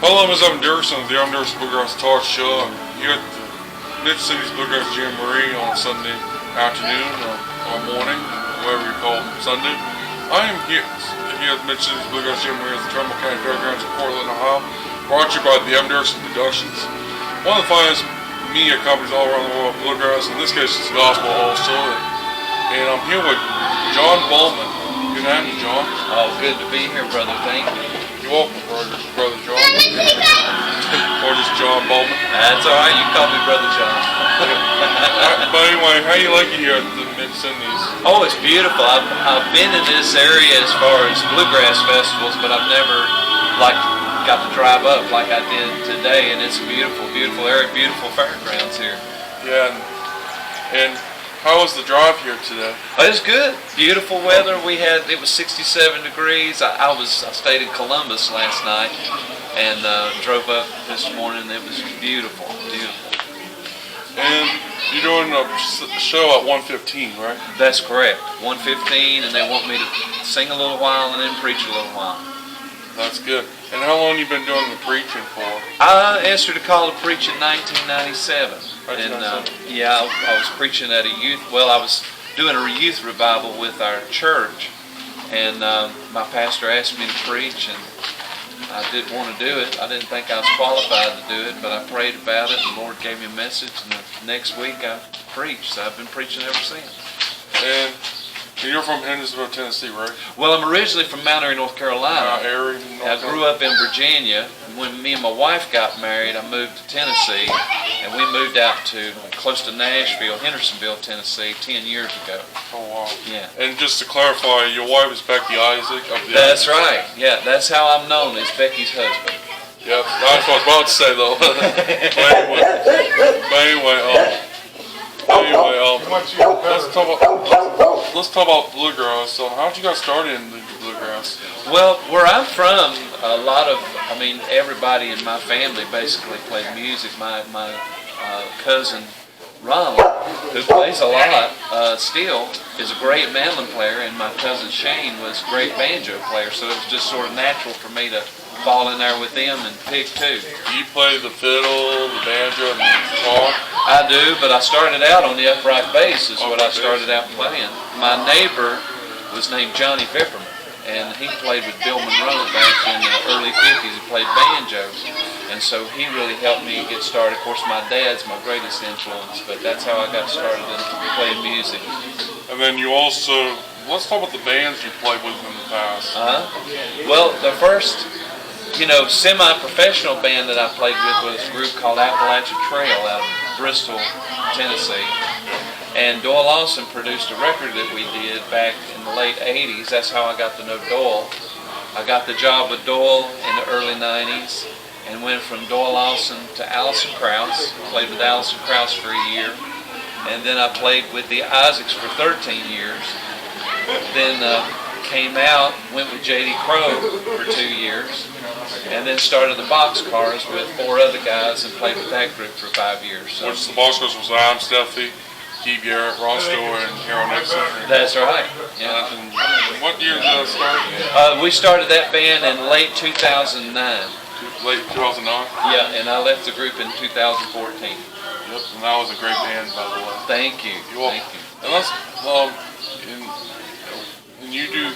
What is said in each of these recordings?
Hello, I'm Dickerson of the Dickerson Bluegrass Talk Show. I'm here at the Mid-Cities Bluegrass Jamboree on Sunday afternoon or morning, whatever you call Sunday. I am here at the Mid-Cities Bluegrass Jamboree at the Trumbull County Fairgrounds in Portland, Ohio, brought to you by the Dickerson Productions. One of the finest media companies all around the world, bluegrass. In this case, it's gospel also. And I'm here with John Bowman. Good night, John. Oh, good to be here, brother. Thank you. You're welcome, brother John. Or just John Bowman. That's all right. You can call me Brother John. But anyway, how you like it here at the Mid-Cities? Oh, it's beautiful. I've been in this area as far as bluegrass festivals, but I've never got to drive up like I did today. And it's a beautiful, beautiful area, beautiful fairgrounds here. Yeah, and how was the drive here today? It was good. Beautiful weather. It was 67 degrees. I stayed in Columbus last night and drove up this morning. It was beautiful, beautiful. And you're doing a show at 1:15, right? That's correct. 1:15, and they want me to sing a little while and then preach a little while. That's good. And how long you been doing the preaching for? I answered a call to preach in 1997. And I was preaching at I was doing a youth revival with our church, and my pastor asked me to preach, and I didn't want to do it. I didn't think I was qualified to do it, but I prayed about it, and the Lord gave me a message, and the next week I preached. So I've been preaching ever since. And you're from Hendersonville, Tennessee, right? Well, I'm originally from Mount Airy, North Carolina. I grew up in Virginia. When me and my wife got married, I moved to Tennessee, and we moved out to close to Nashville, Hendersonville, Tennessee, 10 years ago. Oh, wow. Yeah. And just to clarify, your wife is Becky Isaac of the That's right. Yeah, that's how I'm known, as Becky's husband. Yep, that's what I was about to say, though. Let's talk about bluegrass. So how'd you got started in the bluegrass? Well, where I'm from, everybody in my family basically played music. My cousin Ronald, who plays a lot still, is a great mandolin player, and my cousin Shane was a great banjo player, so it was just sort of natural for me to fall in there with them and pick too. You play the fiddle, the banjo, and the guitar? I do, but I started out on the upright bass is what I started out playing. My neighbor was named Johnny Vipperman, and he played with Bill Monroe back in the early 50s. He played banjos, and so he really helped me get started. Of course, my dad's my greatest influence, but that's how I got started in playing music. And then you also, let's talk about the bands you played with in the past. Well, the first semi-professional band that I played with was a group called Appalachian Trail out of Bristol, Tennessee. And Doyle Lawson produced a record that we did back in the late 80s. That's how I got to know Doyle. I got the job with Doyle in the early 90s and went from Doyle Lawson to Alison Krauss. Played with Alison Krauss for a year. And then I played with the Isaacs for 13 years. Then came out, went with J.D. Crowe for 2 years, and then started the Boxcars with 4 other guys and played with that group for 5 years. So. Which the Boxcars was I'm Steffi, Keith Garrett, Ron Stewart, and Harold Nixon. That's right. Yeah. And what year did that start? We started that band in late 2009. Late 2009? Yeah, and I left the group in 2014. Yep, and that was a great band, by the way. Thank you. Thank you. And let's, and you do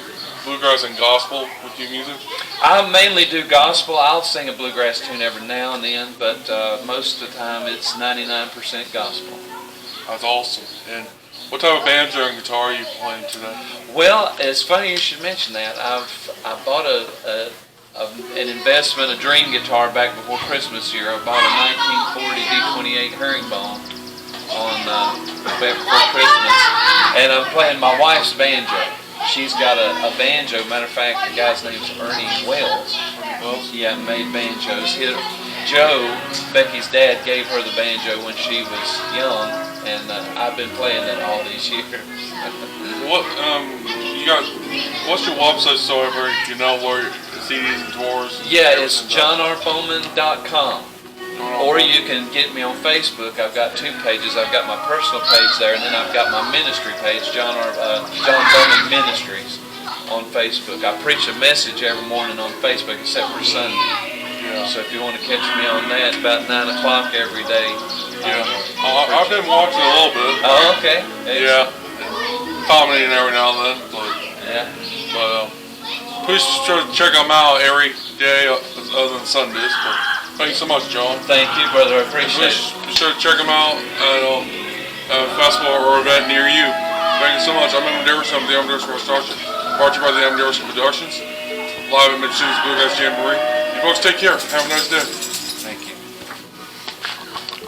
bluegrass and gospel with your music? I mainly do gospel. I'll sing a bluegrass tune every now and then, but most of the time it's 99% gospel. That's awesome. And what type of banjo and guitar are you playing today? Well, it's funny you should mention that. I bought an investment, a dream guitar back before Christmas here. I bought a 1940 D28 herringbone back before Christmas, and I'm playing my wife's banjo. She's got a banjo. Matter of fact, the guy's name is Ernie Wells. Yeah, made banjos. Joe, Becky's dad, gave her the banjo when she was young, and I've been playing it all these years. What's your website so everybody can know where CDs and tours? Yeah, it's johnrbowman.com. Or you can get me on Facebook. I've got 2 pages. I've got my personal page there, and then I've got my ministry page, John Bowman Ministries, on Facebook. I preach a message every morning on Facebook, except for Sunday. Yeah. Yeah. So if you want to catch me on that, about 9 o'clock every day. Yeah. I've been watching a little bit. Oh, okay. Yeah. Commenting every now and then. Yeah. But please try to check them out every day other than Sundays. But thanks so much, John. Thank you, brother. I appreciate it. Be sure to check them out at a festival or event near you. Thank you so much. I'm Evan Dickerson. I'm the Evan Dickerson Production, brought to you by the Evan Dickerson Productions, live at Mid-City's Bluegrass Jamboree. You folks take care. Have a nice day.